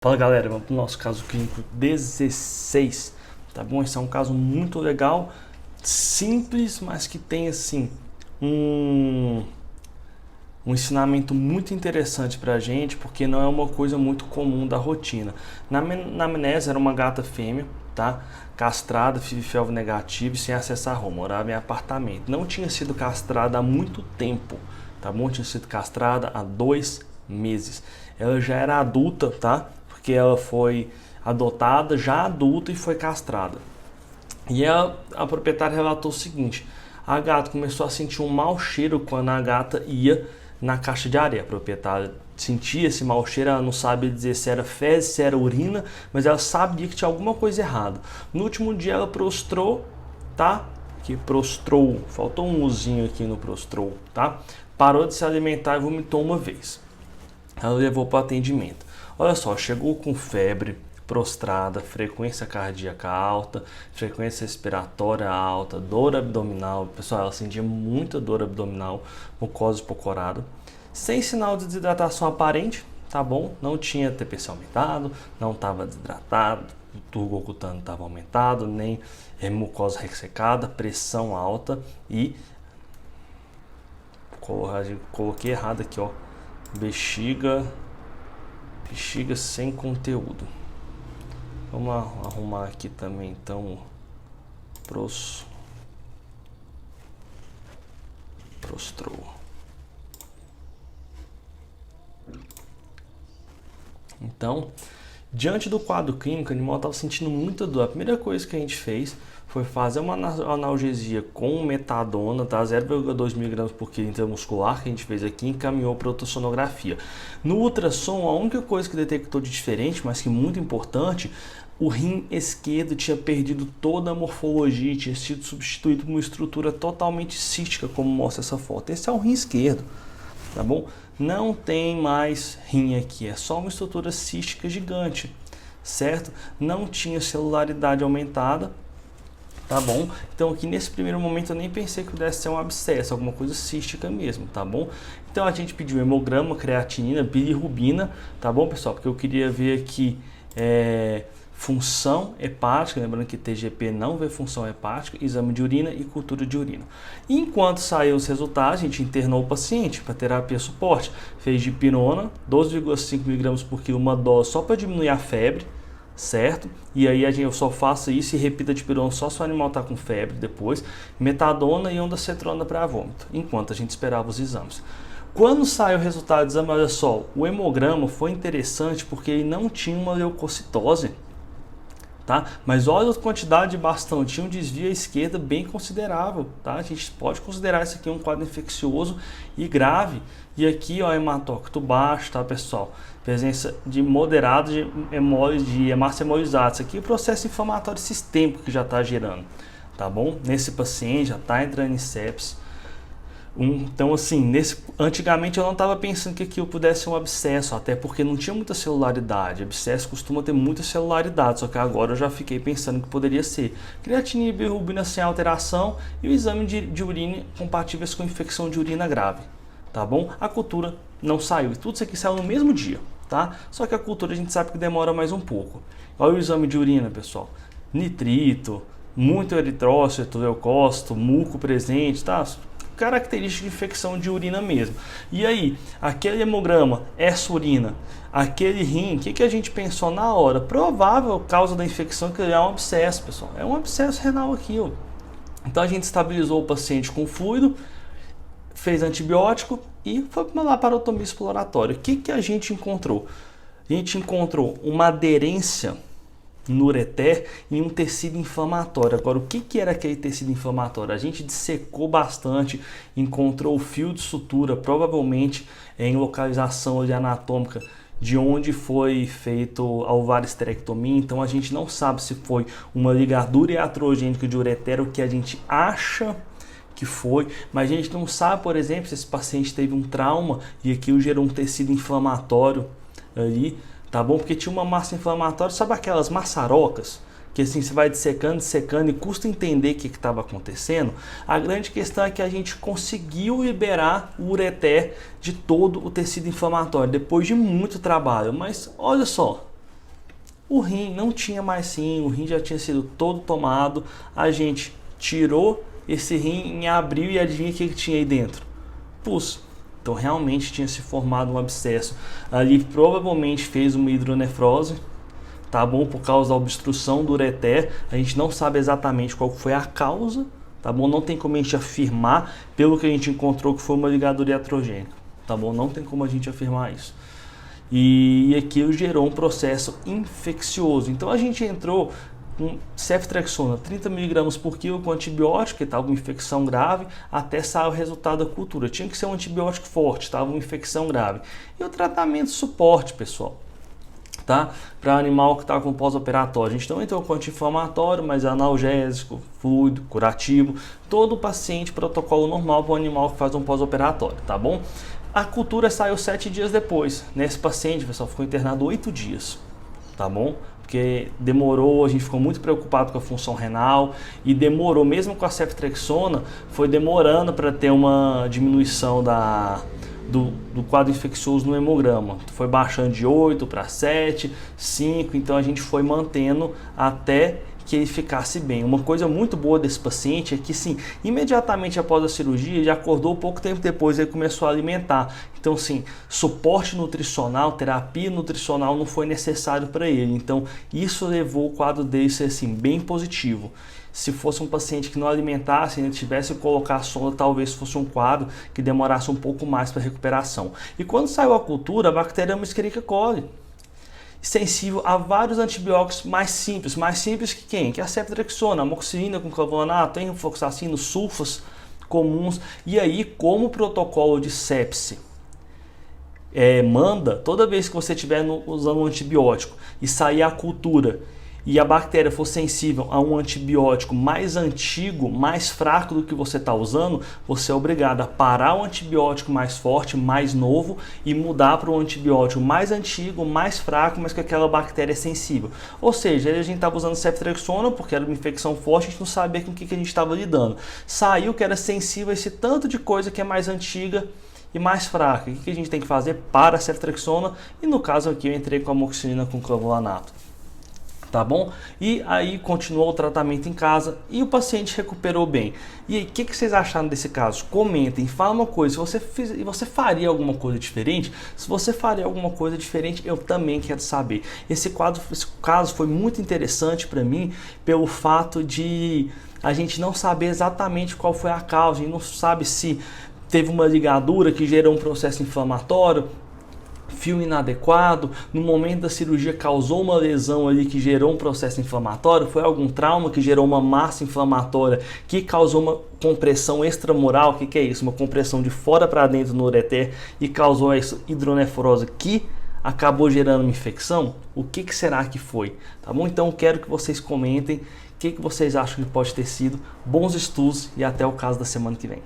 Fala galera, vamos para o nosso caso clínico 16, tá bom? Esse é um caso muito legal, simples, mas que tem assim um, um ensinamento muito interessante para a gente, porque não é uma coisa muito comum da rotina. Na amnésia era uma gata fêmea, tá? Castrada, FIV-FeLV negativo e sem acesso a Roma, morava em apartamento. Não tinha sido castrada há muito tempo, tá bom? Tinha sido castrada há 2 meses. Ela já era adulta, tá? Porque ela foi adotada já adulta e foi castrada. E a proprietária relatou o seguinte: a gata começou a sentir um mau cheiro quando a gata ia na caixa de areia. A proprietária sentia esse mau cheiro, ela não sabia dizer se era fezes, se era urina, mas ela sabia que tinha alguma coisa errada. No último dia ela prostrou, tá? Que prostrou, faltou um uzinho aqui no prostrou, tá? Parou de se alimentar e vomitou uma vez. Ela levou para o atendimento. Olha só, chegou com febre, prostrada, frequência cardíaca alta, frequência respiratória alta, dor abdominal. Pessoal, ela sentia muita dor abdominal, mucosa hipocorada, sem sinal de desidratação aparente, tá bom? Não tinha TPC aumentado, não estava desidratado, o turgor cutâneo estava aumentado, nem mucosa ressecada, pressão alta e coloquei errado aqui, ó, bexiga sem conteúdo. Vamos arrumar aqui também então prostrou. Então, diante do quadro clínico, o animal estava sentindo muita dor. A primeira coisa que a gente fez foi fazer uma analgesia com metadona, tá? 0,2 mg por quilo intramuscular que a gente fez aqui e encaminhou para ultrassonografia. No ultrassom, a única coisa que detectou de diferente, mas que muito importante, o rim esquerdo tinha perdido toda a morfologia, tinha sido substituído por uma estrutura totalmente cística, como mostra essa foto. Esse é o rim esquerdo, tá bom? Não tem mais rim aqui, é só uma estrutura cística gigante, certo? Não tinha celularidade aumentada, tá bom? Então aqui nesse primeiro momento eu nem pensei que pudesse ser um abscesso, alguma coisa cística mesmo, tá bom? Então a gente pediu hemograma, creatinina, bilirrubina, tá bom, pessoal? Porque eu queria ver aqui função hepática, lembrando que TGP não vê função hepática, exame de urina e cultura de urina. E enquanto saiu os resultados, a gente internou o paciente para terapia suporte, fez dipirona, 12,5 mg por quilo, uma dose só para diminuir a febre, certo? E aí eu só faço isso e repita dipirona só se o animal está com febre depois, metadona e ondansetrona para vômito, enquanto a gente esperava os exames. Quando saiu o resultado do exame, olha só, o hemograma foi interessante porque ele não tinha uma leucocitose, tá? Mas olha a quantidade de bastão, tinha um desvio à esquerda bem considerável, tá? A gente pode considerar isso aqui um quadro infeccioso e grave. E aqui, ó, hematócrito baixo, tá, pessoal? Presença de moderado de hemácia hemolizada. Isso aqui é o processo inflamatório sistêmico que já está gerando, tá bom? Nesse paciente já está entrando em sepsis. Então, assim, antigamente eu não estava pensando que aquilo pudesse ser um abscesso, até porque não tinha muita celularidade. Abscesso costuma ter muita celularidade, só que agora eu já fiquei pensando que poderia ser. Creatinina e bilirrubina sem alteração e o exame de urina compatíveis com infecção de urina grave, tá bom? A cultura não saiu, tudo isso aqui saiu no mesmo dia, tá? Só que a cultura a gente sabe que demora mais um pouco. Olha o exame de urina, pessoal. Nitrito, muito eritrócito, leucócito, muco presente, tá? Característica de infecção de urina mesmo. E aí, aquele hemograma, essa urina, aquele rim, o que a gente pensou na hora? Provável causa da infecção que é um abscesso, pessoal. É um abscesso renal aqui, ó. Então a gente estabilizou o paciente com fluido, fez antibiótico e foi para uma laparotomia exploratória. O que a gente encontrou? A gente encontrou uma aderência no ureter e um tecido inflamatório. Agora, o que era aquele tecido inflamatório? A gente dissecou bastante, encontrou o fio de sutura, provavelmente em localização anatômica de onde foi feito a ovarioesterectomia. Então a gente não sabe se foi uma ligadura iatrogênica de ureter, o que a gente acha que foi, mas a gente não sabe, por exemplo, se esse paciente teve um trauma e aquilo gerou um tecido inflamatório ali, tá bom? Porque tinha uma massa inflamatória, sabe aquelas maçarocas? Que assim você vai dissecando e custa entender o que estava acontecendo. A grande questão é que a gente conseguiu liberar o ureter de todo o tecido inflamatório, depois de muito trabalho. Mas olha só, O rim não tinha mais rim, o rim já tinha sido todo tomado, a gente tirou esse rim em abril e adivinha o que tinha aí dentro? Pus. Então realmente tinha se formado um abscesso. Ali provavelmente fez uma hidronefrose, tá bom? Por causa da obstrução do ureter. A gente não sabe exatamente qual foi a causa, tá bom? Não tem como a gente afirmar, pelo que a gente encontrou, que foi uma ligadura iatrogênica, tá bom? Não tem como a gente afirmar isso. E aquilo gerou um processo infeccioso. Então a gente entrou com ceftriaxona 30 mg por quilo com antibiótico, que estava uma infecção grave, até sair o resultado da cultura. Tinha que ser um antibiótico forte, estava uma infecção grave. E o tratamento suporte, pessoal, tá? Para animal que está com pós-operatório. A gente não entrou com anti-inflamatório, mas analgésico, fluido, curativo. Todo paciente, protocolo normal para o animal que faz um pós-operatório, tá bom? A cultura saiu 7 dias depois. Nesse paciente, pessoal, ficou internado 8 dias, tá bom? Porque demorou, a gente ficou muito preocupado com a função renal e demorou, mesmo com a ceftriaxona, foi demorando para ter uma diminuição do quadro infeccioso no hemograma. Foi baixando de 8 para 7, 5, então a gente foi mantendo até que ele ficasse bem. Uma coisa muito boa desse paciente é que, sim, imediatamente após a cirurgia, ele acordou, pouco tempo depois ele começou a alimentar. Então, sim, suporte nutricional, terapia nutricional não foi necessário para ele. Então, isso levou o quadro dele a ser, assim, bem positivo. Se fosse um paciente que não alimentasse, ele tivesse que colocar a sonda, talvez fosse um quadro que demorasse um pouco mais para recuperação. E quando saiu a cultura, a bactéria Escherichia coli, sensível a vários antibióticos mais simples que quem? Que a ceftriaxona, amoxicilina com clavulanato, enrofloxacino, sulfas comuns. E aí, como o protocolo de sepse manda, toda vez que você estiver usando um antibiótico e sair a cultura e a bactéria for sensível a um antibiótico mais antigo, mais fraco do que você está usando, você é obrigado a parar o antibiótico mais forte, mais novo e mudar para um antibiótico mais antigo, mais fraco, mas que aquela bactéria é sensível. Ou seja, a gente estava usando ceftriaxona porque era uma infecção forte, a gente não sabia com o que a gente estava lidando. Saiu que era sensível a esse tanto de coisa que é mais antiga e mais fraca. O que a gente tem que fazer? Para a ceftriaxona, e no caso aqui eu entrei com a amoxicilina com clavulanato. Tá bom? E aí continuou o tratamento em casa e o paciente recuperou bem. E aí, o que vocês acharam desse caso? Comentem, fala uma coisa, se você faria alguma coisa diferente? Se você faria alguma coisa diferente, eu também quero saber. Esse caso foi muito interessante para mim pelo fato de a gente não saber exatamente qual foi a causa, a gente não sabe se teve uma ligadura que gerou um processo inflamatório, fio inadequado, no momento da cirurgia causou uma lesão ali que gerou um processo inflamatório, foi algum trauma que gerou uma massa inflamatória que causou uma compressão extramural. O que é isso? Uma compressão de fora para dentro no ureter e causou essa hidronefrose que acabou gerando uma infecção? O que será que foi? Tá bom? Então eu quero que vocês comentem o que vocês acham que pode ter sido. Bons estudos e até o caso da semana que vem.